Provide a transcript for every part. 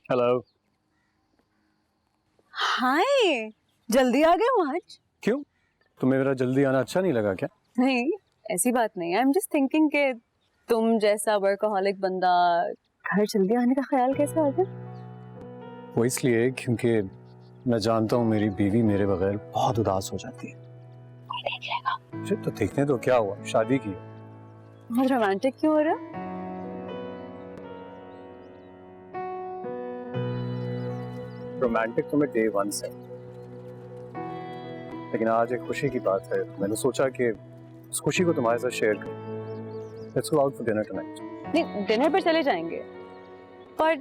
Hello. हाय, जल्दी आ गए हो आज? क्यों, तुम्हें मेरा जल्दी आना अच्छा नहीं लगा क्या? नहीं, ऐसी बात नहीं है। आई एम जस्ट थिंकिंग कि तुम जैसा वर्कaholic बंदा घर जल्दी आने का ख्याल कैसे आ गया? वो इसलिए क्योंकि मैं जानता हूँ मेरी बीवी मेरे बगैर बहुत उदास हो जाती है। देख लेगा। मुझे तो देखने दो, क्या हुआ, शादी की। बहुत रोमांटिक क्यों हो रहा? रोमांटिक तो मैं डे वन से, लेकिन आज एक खुशी की बात है। मैंने सोचा कि उस खुशी को तुम्हारे साथ शेयर करूं। Let's go out for dinner tonight. नहीं, डिनर पर चले जाएंगे, पर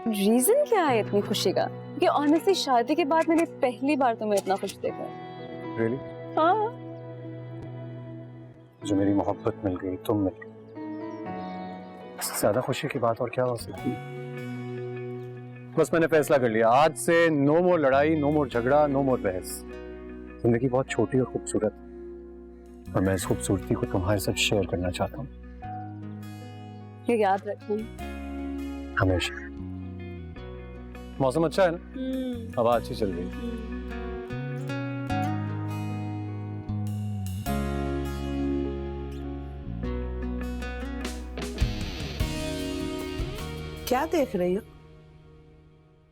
रीजन क्या है इतनी खुशी का? कि ऑनेस्टली शादी के बाद मैंने पहली बार तुम्हें इतना खुश देखा है। रियली? हाँ। जो मेरी मोहब्बत मिल गई, तुम मिल गई, इससे ज्यादा खुशी की बात और क्या हो सकती है। बस मैंने फैसला कर लिया, आज से नो मोर लड़ाई, नो मोर झगड़ा, नो मोर बहस। जिंदगी बहुत छोटी और खूबसूरत है, और मैं इस खूबसूरती को तुम्हारे साथ शेयर करना चाहता हूँ। ये याद रखना हमेशा। मौसम अच्छा है ना, हवा अच्छी चल रही है। क्या देख रही हो?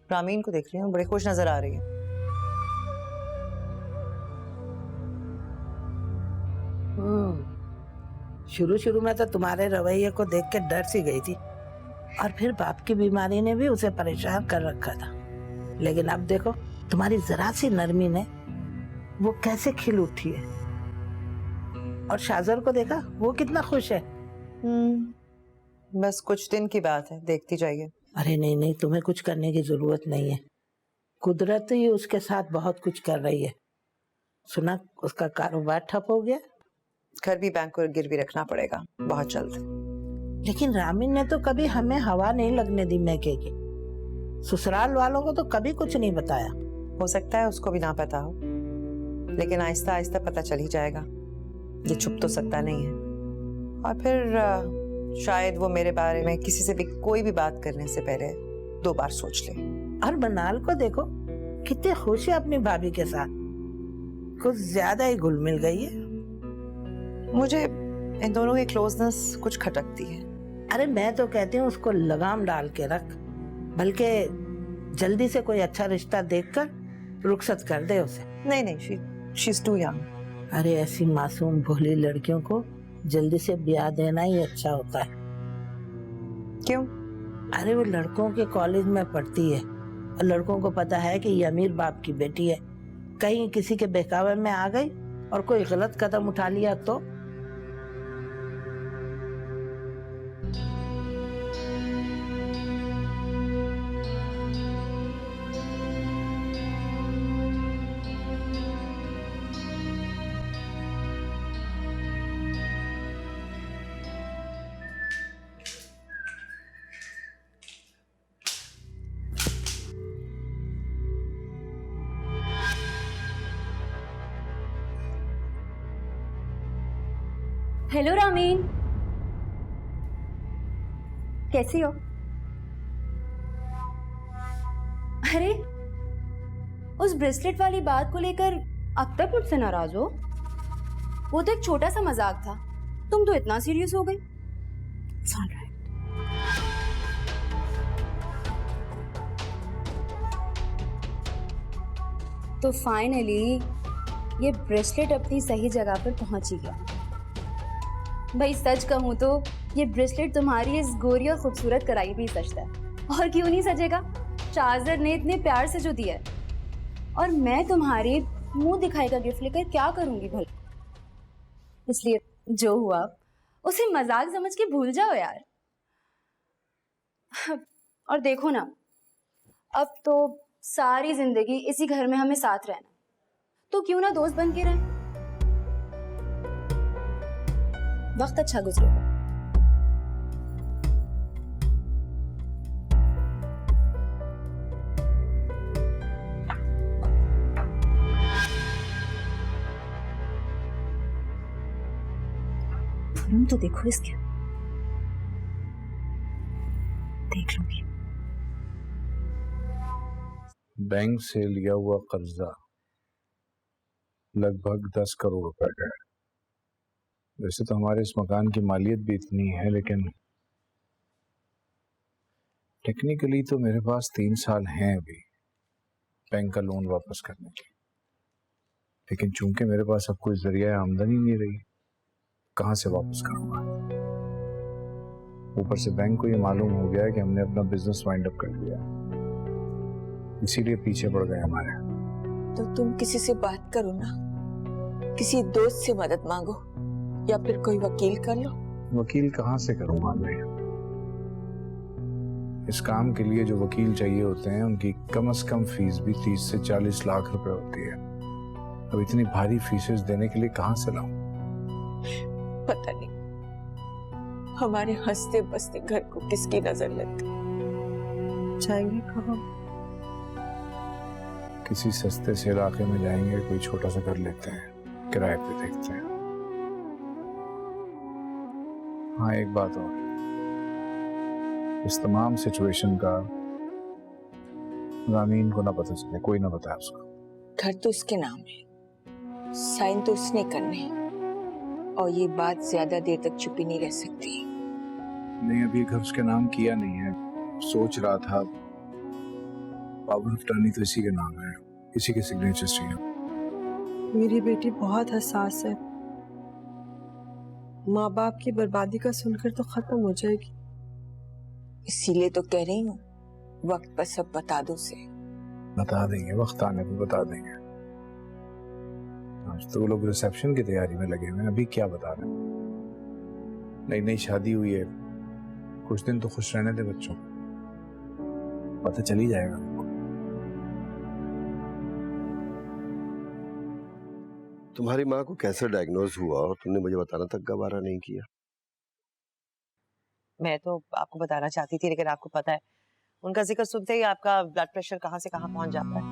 रामीन को देख रही हूँ, बड़े खुश नजर आ रही है। शुरू शुरू में तो तुम्हारे रवैये को देख के डर सी गई थी, और फिर बाप की बीमारी ने भी उसे परेशान कर रखा था। लेकिन अब देखो, तुम्हारी जरा सी नरमी ने वो कैसे खिल उठी है। और शाजर को देखा, वो कितना खुश है। बस कुछ दिन की बात है, देखती जाइए। अरे नहीं नहीं, तुम्हें कुछ करने की जरूरत नहीं है। कुदरत ही उसके साथ बहुत कुछ कर रही है। सुना उसका कारोबार ठप हो गया। घर भी बैंक को गिरवी रखना पड़ेगा बहुत जल्द। लेकिन रामीन ने तो कभी हमें हवा नहीं लगने दी मैके की। ससुराल वालों को तो कभी कुछ नहीं बताया। हो सकता है उसको भी ना पता हो, लेकिन आहिस्ता आहिस्ता पता चल ही जाएगा। ये छुप तो सकता नहीं है। और फिर शायद वो मेरे बारे में किसी से भी कोई भी बात करने से पहले 2 बार सोच ले। और बनाल को देखो, कितनी खुश है अपनी भाभी के साथ। कुछ ज्यादा ही घुल मिल गई है। मुझे इन दोनों की क्लोजनेस कुछ खटकती है। अरे मैं तो कहती हूँ उसको लगाम डाल के रख, बल्कि जल्दी से कोई अच्छा रिश्ता देखकर रुखसत कर दे उसे। नहीं नहीं, शी इज टू यंग। अरे ऐसी मासूम भोली लड़कियों को जल्दी से ब्याह देना ही अच्छा होता है। क्यों? अरे वो लड़कों के कॉलेज में पढ़ती है, और लड़कों को पता है कि ये अमीर बाप की बेटी है। कहीं किसी के बहकावे में आ गई और कोई गलत कदम उठा लिया तो। हेलो रामीन, कैसी हो? अरे उस ब्रेसलेट वाली बात को लेकर अब तक मुझसे नाराज हो? वो तो एक छोटा सा मजाक था, तुम तो इतना सीरियस हो गई। It's all right. तो फाइनली ये ब्रेसलेट अपनी सही जगह पर पहुंच ही गया। भाई सच कहूँ तो ये ब्रेसलेट तुम्हारी इस गोरी और खूबसूरत कराई भी सजता है। और क्यों नहीं सजेगा, शाजर ने इतने प्यार से जो दिया है। और मैं तुम्हारे मुंह दिखाई का गिफ्ट लेकर क्या करूंगी भला? इसलिए जो हुआ उसे मजाक समझ के भूल जाओ यार। और देखो ना, अब तो सारी जिंदगी इसी घर में हमें साथ रहना, तो क्यों ना दोस्त बन के रहें। वक्त अच्छा गुजरेगा। रूम तो देखो इसके, देख लूंगी। बैंक से लिया हुआ कर्जा लगभग 10 करोड़ रुपए का है। वैसे तो हमारे इस मकान की मालियत भी इतनी है, लेकिन टेक्निकली तो मेरे पास 3 साल हैं अभी बैंक का लोन वापस करने के। लेकिन चूंकि मेरे पास अब कोई जरिया आमदनी नहीं रही, कहां से वापस करूंगा? ऊपर से बैंक को ये मालूम हो गया कि हमने अपना बिजनेस वाइंड अप कर लिया, इसीलिए पीछे पड़ गए हमारे। तो तुम किसी से बात करो ना, किसी दोस्त से मदद मांगो या फिर कोई वकील कर लो। वकील कहाँ से करूंगा मैं? इस काम के लिए जो वकील चाहिए होते हैं उनकी कम से कम फीस भी 30 से 40 लाख रुपए होती है। अब इतनी भारी फीसेस देने के लिए कहां से लाऊं? पता नहीं हमारे हंसते बसते घर को किसकी नजर लग गई। जाएंगे कहाँ? किसी सस्ते से इलाके में जाएंगे, कोई छोटा सा घर लेते हैं, किराए पे देखते हैं। हाँ, एक बात और, इस तमाम सिचुएशन का रामीन को ना पता चले, कोई ना बताए उसको। घर तो उसके नाम है, साइन तो उसने करने हैं, और ये बात ज्यादा देर तक छुपी नहीं रह सकती। नहीं, अभी घर उसके नाम किया नहीं है। सोच रहा था, पावर ऑफ अटॉर्नी तो इसी के नाम है, इसी के सिग्नेचर चाहिए। मेरी बेटी बहुत हसास है, माँ बाप की बर्बादी का सुनकर तो खत्म हो जाएगी। इसीलिए तो कह रही हूँ वक्त पर सब बता दो उसे। बता देंगे, वक्त आने पे बता देंगे। आज तो वो लोग रिसेप्शन की तैयारी में लगे हुए हैं, अभी क्या बता रहे हैं? नई नई शादी हुई है, कुछ दिन तो खुश रहने दे बच्चों को, पता चल ही जाएगा उनको। तुम्हारी माँ को कैंसर डायग्नोज हुआ और तुमने मुझे बताना तक गवारा नहीं किया। मैं तो आपको बताना चाहती थी, लेकिन आपको पता है उनका जिक्र सुनते ही आपका ब्लड प्रेशर कहाँ से कहाँ पहुंच जाता है।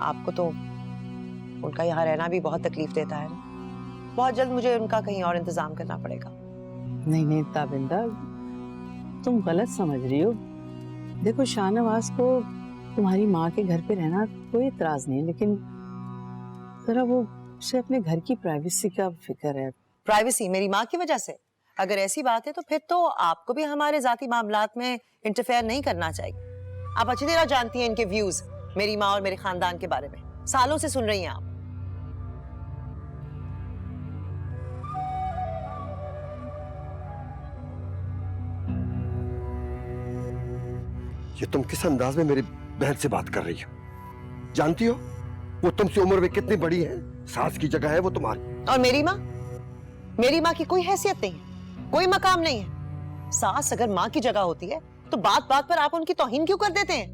आपको तो उनका यहाँ रहना भी बहुत तकलीफ देता है ना। बहुत जल्द मुझे उनका कहीं और इंतजाम करना पड़ेगा। नहीं नहीं ताबिंदा, तुम गलत समझ रही हो। देखो, शाहनवाज को तुम्हारी माँ के घर पे रहना कोई इतराज नहीं है, लेकिन जरा वो उसे अपने घर की प्राइवेसी का फिक्र है। प्राइवेसी मेरी माँ की वजह से? अगर ऐसी बात है तो फिर तो आपको भी हमारे जाती मामलात में इंटरफेयर नहीं करना चाहिए। आप अच्छी तरह जानती हैं इनके व्यूज मेरी माँ और मेरे खानदान के बारे में, सालों से सुन रही हैं आप। ये तुम किस अंदाज में मेरी बहन से बात कर रही हो? जानती हो वो तुमसे उम्र में कितनी बड़ी है? सास की जगह है वो तुम्हारी। और मेरी माँ? मेरी माँ की कोई हैसियत नहीं है, कोई मकाम नहीं है। सास अगर माँ की जगह होती है तो बात बात पर आप उनकी तौहीन क्यों कर देते हैं?